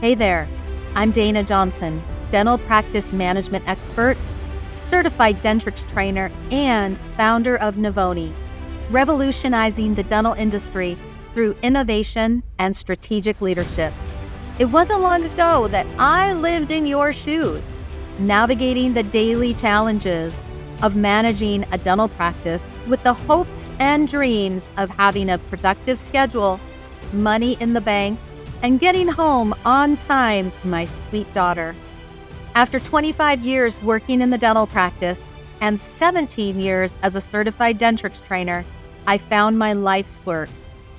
Hey there, I'm Dayna Johnson, dental practice management expert, certified Dentrix trainer, and founder of Navoni, revolutionizing the dental industry through innovation and strategic leadership. It wasn't long ago that I lived in your shoes, navigating the daily challenges of managing a dental practice with the hopes and dreams of having a productive schedule, money in the bank, and getting home on time to my sweet daughter. After 25 years working in the dental practice and 17 years as a certified Dentrix trainer, I found my life's work,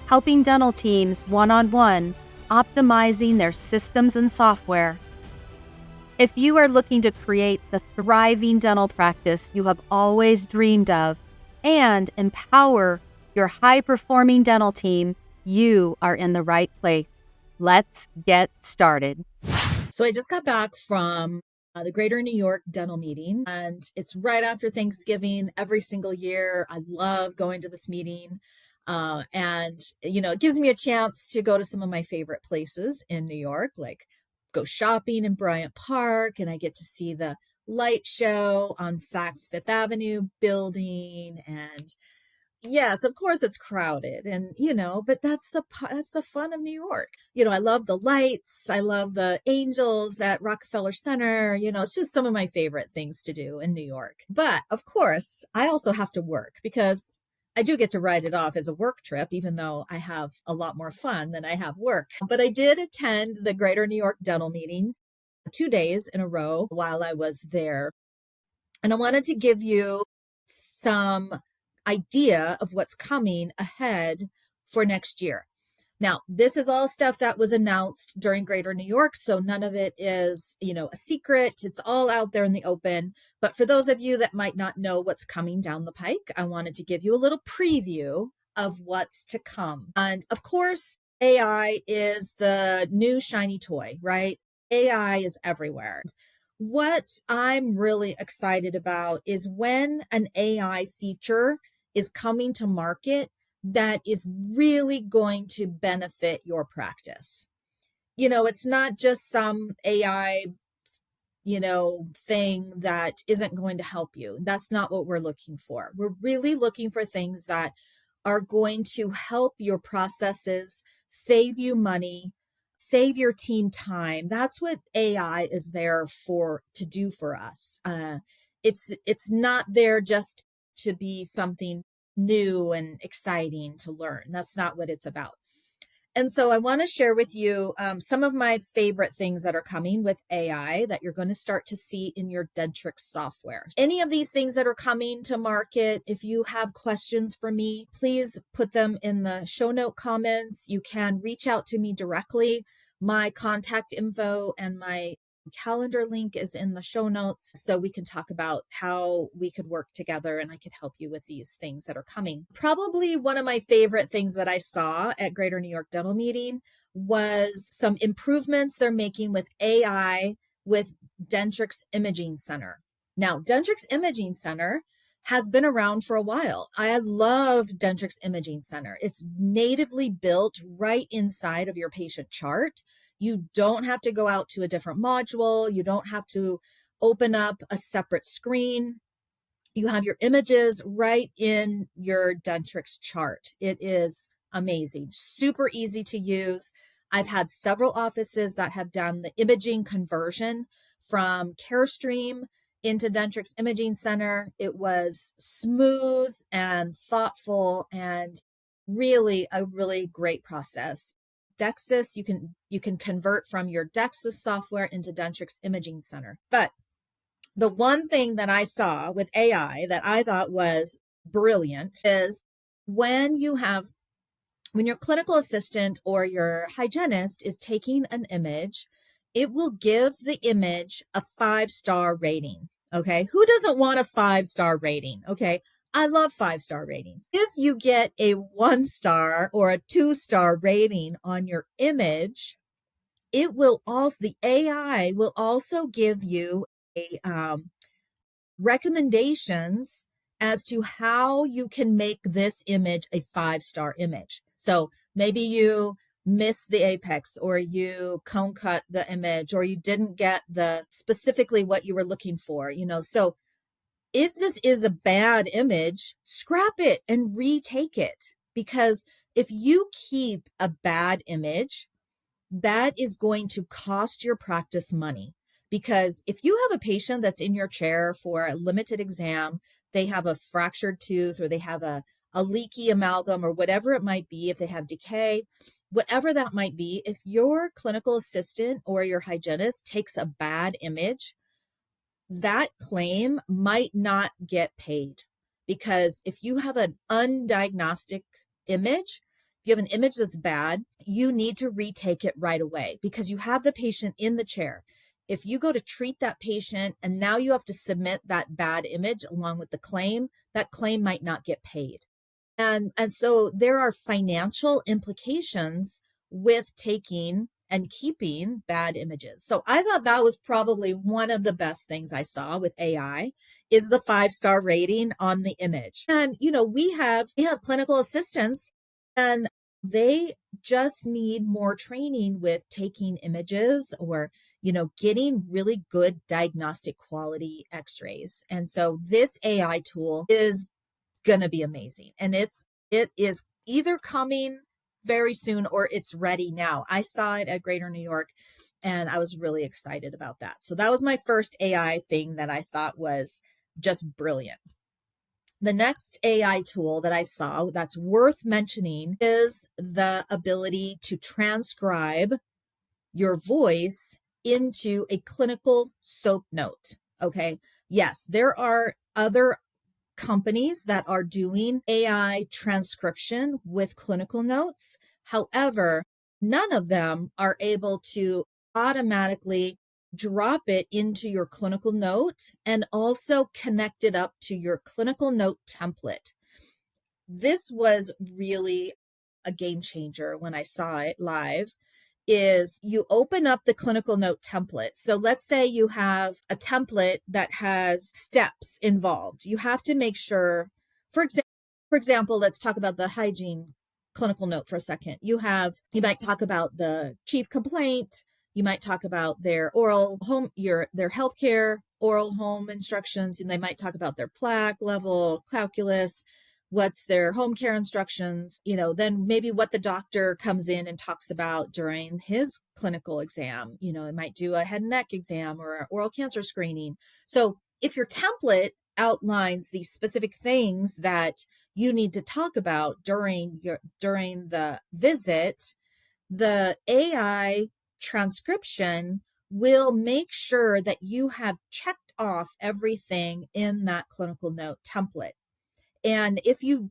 helping dental teams one-on-one, optimizing their systems and software. If you are looking to create the thriving dental practice you have always dreamed of and empower your high-performing dental team, you are in the right place. Let's get started. So I just got back from the Greater New York Dental Meeting, and it's right after Thanksgiving every single year. I love going to this meeting. It gives me a chance to go to some of my favorite places in New York, like go shopping in Bryant Park, and I get to see the light show on Saks Fifth Avenue building. And yes, of course it's crowded, and but that's the fun of New York. I love the lights. I love the angels at Rockefeller Center. It's just some of my favorite things to do in New York. But of course, I also have to work because I do get to write it off as a work trip, even though I have a lot more fun than I have work. But I did attend the Greater New York Dental Meeting 2 days in a row while I was there. And I wanted to give you some idea of what's coming ahead for next year. Now, this is all stuff that was announced during Greater New York, so none of it is, a secret. It's all out there in the open. But for those of you that might not know what's coming down the pike, I wanted to give you a little preview of what's to come. And of course, AI is the new shiny toy, right? AI is everywhere. What I'm really excited about is when an AI feature is coming to market that is really going to benefit your practice. It's not just some AI, thing that isn't going to help you. That's not what we're looking for. We're really looking for things that are going to help your processes, save you money, save your team time. That's what AI is there to do for us. It's not there just to be something new and exciting to learn. That's not what it's about. And so I want to share with you some of my favorite things that are coming with AI that you're going to start to see in your Dentrix software. Any of these things that are coming to market, if you have questions for me, please put them in the show note comments. You can reach out to me directly. My contact info and my calendar link is in the show notes, so we can talk about how we could work together and I could help you with these things that are coming. Probably one of my favorite things that I saw at Greater New York Dental Meeting was some improvements they're making with AI with Dentrix Imaging Center. Now, Dentrix Imaging Center has been around for a while. I love Dentrix Imaging Center. It's natively built right inside of your patient chart. You don't have to go out to a different module. You don't have to open up a separate screen. You have your images right in your Dentrix chart. It is amazing, super easy to use. I've had several offices that have done the imaging conversion from CareStream into Dentrix Imaging Center. It was smooth and thoughtful and really a really great process. Dexis, you can convert from your Dexis software into Dentrix Imaging Center. But the one thing that I saw with AI that I thought was brilliant is when your clinical assistant or your hygienist is taking an image, it will give the image a 5-star rating. Okay. Who doesn't want a 5-star rating? Okay. I love 5-star ratings. If you get a 1-star or a 2-star rating on your image, the AI will also give you a recommendations as to how you can make this image a 5-star image. So maybe you miss the apex, or you cone cut the image, or you didn't get the specifically what you were looking for, So if this is a bad image, scrap it and retake it. Because if you keep a bad image, that is going to cost your practice money. Because if you have a patient that's in your chair for a limited exam, they have a fractured tooth, or they have a leaky amalgam, or whatever it might be, if they have decay, whatever that might be, if your clinical assistant or your hygienist takes a bad image, that claim might not get paid. Because if you have an undiagnostic image, if you have an image that's bad, you need to retake it right away, because you have the patient in the chair. If you go to treat that patient and now you have to submit that bad image along with the claim, that claim might not get paid. And so there are financial implications with taking and keeping bad images. So I thought that was probably one of the best things I saw with AI, is the 5-star rating on the image. And we have clinical assistants, and they just need more training with taking images, or getting really good diagnostic quality x-rays. And so this AI tool is going to be amazing. And it is either coming very soon or it's ready now. I saw it at Greater New York and I was really excited about that. So that was my first AI thing that I thought was just brilliant. The next AI tool that I saw that's worth mentioning is the ability to transcribe your voice into a clinical SOAP note. Okay. Yes, there are other companies that are doing AI transcription with clinical notes. However, none of them are able to automatically drop it into your clinical note and also connect it up to your clinical note template. This was really a game changer when I saw it live. Is you open up the clinical note template. So let's say you have a template that has steps involved. You have to make sure, for example, let's talk about the hygiene clinical note for a second. You might talk about the chief complaint. You might talk about their their healthcare oral home instructions, and they might talk about their plaque level, calculus, what's their home care instructions, then maybe what the doctor comes in and talks about during his clinical exam. It might do a head and neck exam or an oral cancer screening. So if your template outlines the specific things that you need to talk about during the visit, the AI transcription will make sure that you have checked off everything in that clinical note template. And if you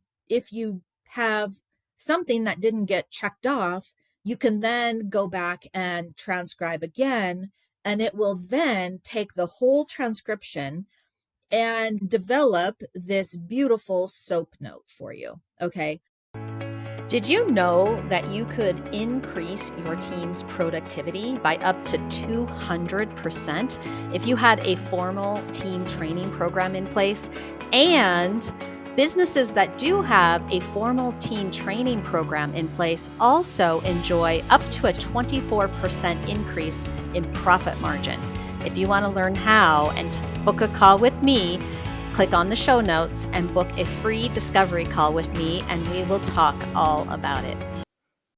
have something that didn't get checked off, you can then go back and transcribe again, and it will then take the whole transcription and develop this beautiful SOAP note for you. Okay. Did you know that you could increase your team's productivity by up to 200% if you had a formal team training program in place? And businesses that do have a formal team training program in place also enjoy up to a 24% increase in profit margin. If you want to learn how and book a call with me, click on the show notes and book a free discovery call with me, and we will talk all about it.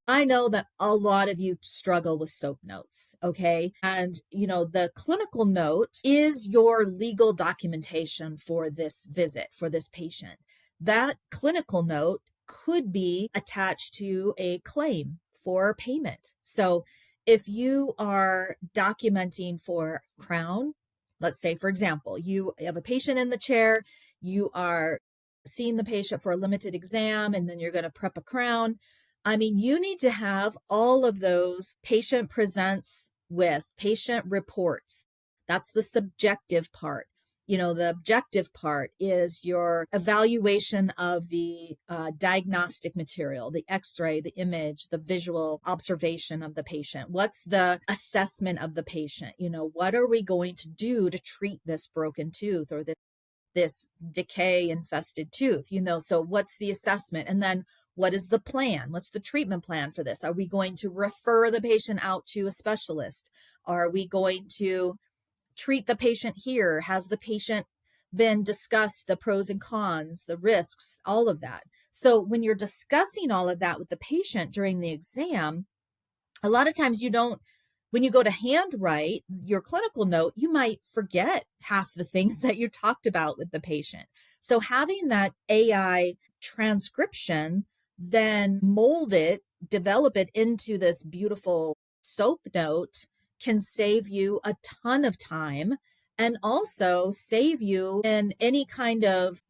I know that a lot of you struggle with SOAP notes, okay? And, the clinical note is your legal documentation for this visit, for this patient. That clinical note could be attached to a claim for payment. So if you are documenting for Crown, let's say, for example, you have a patient in the chair, you are seeing the patient for a limited exam, and then you're going to prep a Crown. You need to have all of those patient presents with patient reports. That's the subjective part. The objective part is your evaluation of the diagnostic material, the x-ray, the image, the visual observation of the patient. What's the assessment of the patient? What are we going to do to treat this broken tooth or this decay infested tooth? So what's the assessment? And then What is the plan? What's the treatment plan for this? Are we going to refer the patient out to a specialist? Are we going to treat the patient here? Has the patient been discussed, the pros and cons, the risks, all of that? So when you're discussing all of that with the patient during the exam, a lot of times when you go to handwrite your clinical note, you might forget half the things that you talked about with the patient. So having that AI transcription, then develop it into this beautiful soap note, can save you a ton of time and also save you in any kind of,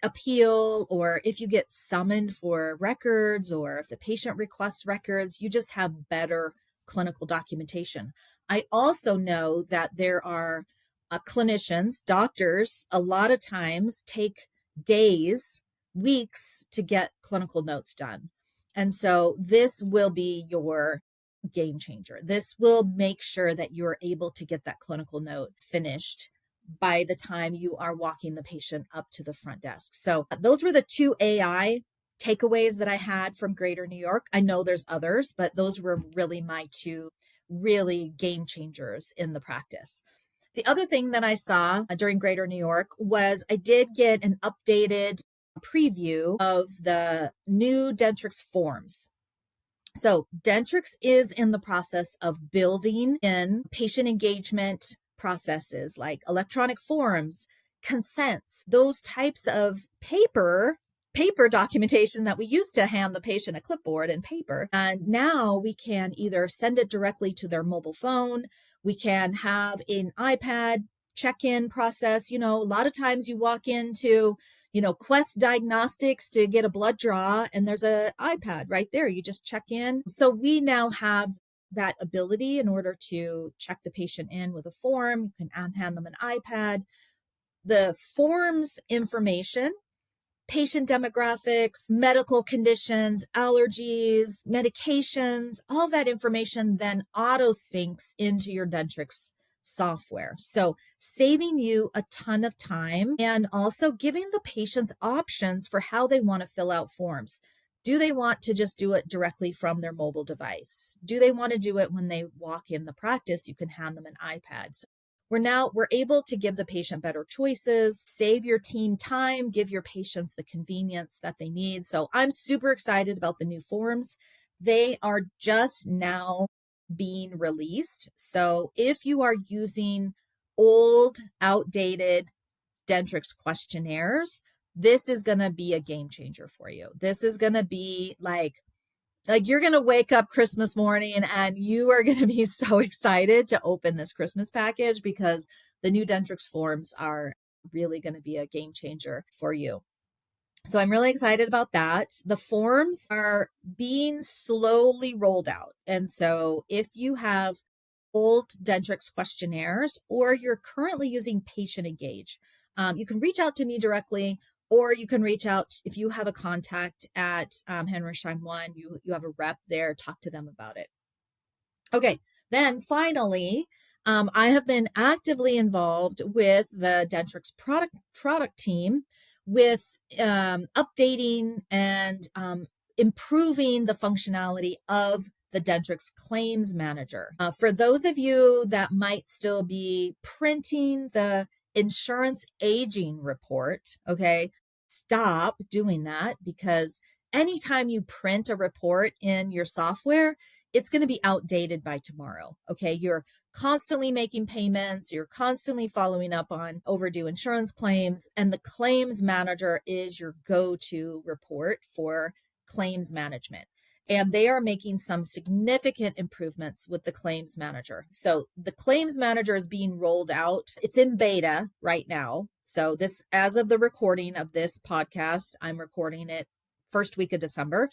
appeal, or if you get summoned for records, or if the patient requests records, you just have better clinical documentation. I also know that there are clinicians, doctors, a lot of times take days, weeks to get clinical notes done. And so this will be your game changer. This will make sure that you're able to get that clinical note finished by the time you are walking the patient up to the front desk. So those were the 2 AI takeaways that I had from Greater New York. I know there's others, but those were really my 2 really game changers in the practice. The other thing that I saw during Greater New York was I did get an updated preview of the new Dentrix forms. So Dentrix is in the process of building in patient engagement processes like electronic forms, consents, those types of paper documentation that we used to hand the patient a clipboard and paper. And now we can either send it directly to their mobile phone. We can have an iPad check-in process. A lot of times you walk into, Quest Diagnostics to get a blood draw, and there's an iPad right there. You just check in. So we now have that ability in order to check the patient in with a form. You can hand them an iPad. The forms information, patient demographics, medical conditions, allergies, medications, all that information then auto syncs into your Dentrix software. So saving you a ton of time and also giving the patients options for how they want to fill out forms. Do they want to just do it directly from their mobile device? Do they want to do it when they walk in the practice? You can hand them an iPad. So we're able to give the patient better choices, save your team time, give your patients the convenience that they need. So I'm super excited about the new forms. They are just now being released. So if you are using old, outdated Dentrix questionnaires, this is going to be a game changer for you. This is going to be like you're going to wake up Christmas morning and you are going to be so excited to open this Christmas package, because the new Dentrix forms are really going to be a game changer for you. So I'm really excited about that. The forms are being slowly rolled out. And so if you have old Dentrix questionnaires or you're currently using Patient Engage, you can reach out to me directly, or you can reach out if you have a contact at Henry Schein One, you have a rep there, talk to them about it. Okay, then finally, I have been actively involved with the Dentrix product team with updating and improving the functionality of the Dentrix Claims Manager. For those of you that might still be printing the insurance aging report, okay, stop doing that, because anytime you print a report in your software, it's going to be outdated by tomorrow. Okay, you're constantly making payments, you're constantly following up on overdue insurance claims, and the Claims Manager is your go-to report for claims management. And they are making some significant improvements with the Claims Manager. So the Claims Manager is being rolled out. It's in beta right now. So this, as of the recording of this podcast, I'm recording it first week of December.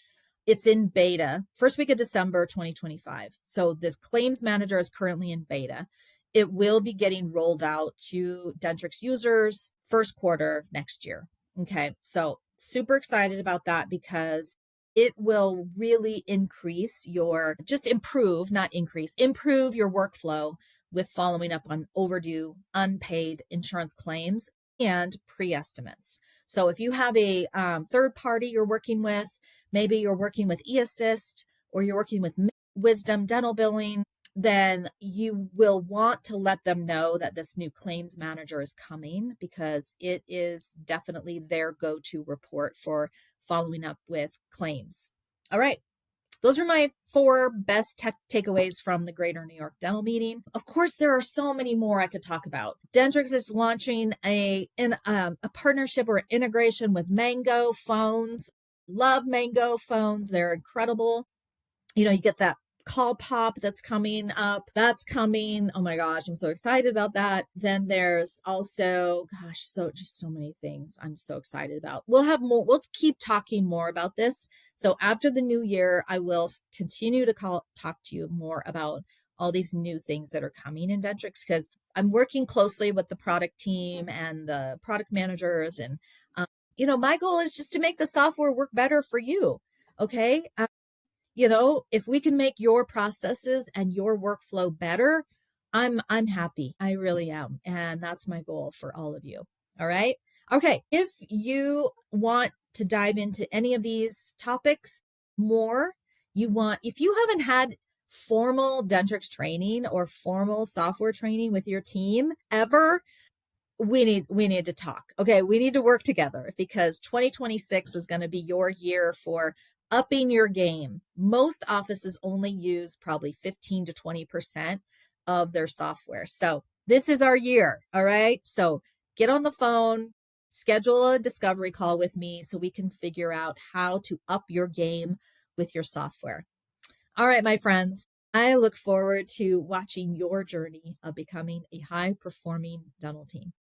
It's in beta, first week of December 2025. So this Claims Manager is currently in beta. It will be getting rolled out to Dentrix users first quarter next year. Okay, so super excited about that, because it will really increase improve your workflow with following up on overdue, unpaid insurance claims and pre-estimates. So if you have a third party you're working with, maybe you're working with eAssist or you're working with Wisdom Dental Billing, then you will want to let them know that this new claims manager is coming, because it is definitely their go-to report for following up with claims. All right. Those are my 4 best tech takeaways from the Greater New York Dental Meeting. Of course, there are so many more I could talk about. Dentrix is launching a partnership or integration with Mango phones. Love Mango phones. They're incredible. You get that call pop that's coming up. That's coming. Oh my gosh, I'm so excited about that. Then there's also, just so many things I'm so excited about. We'll have more. We'll keep talking more about this. So after the new year, I will continue to talk to you more about all these new things that are coming in Dentrix, because I'm working closely with the product team and the product managers. And, my goal is just to make the software work better for you. Okay. If we can make your processes and your workflow better, I'm happy. I really am. And that's my goal for all of you. All right. Okay. If you want to dive into any of these topics more, if you haven't had formal Dentrix training or formal software training with your team ever, we need to talk. Okay. We need to work together, because 2026 is going to be your year for upping your game. Most offices only use probably 15 to 20% of their software. So this is our year. All right. So get on the phone, schedule a discovery call with me so we can figure out how to up your game with your software. All right, my friends, I look forward to watching your journey of becoming a high-performing dental team.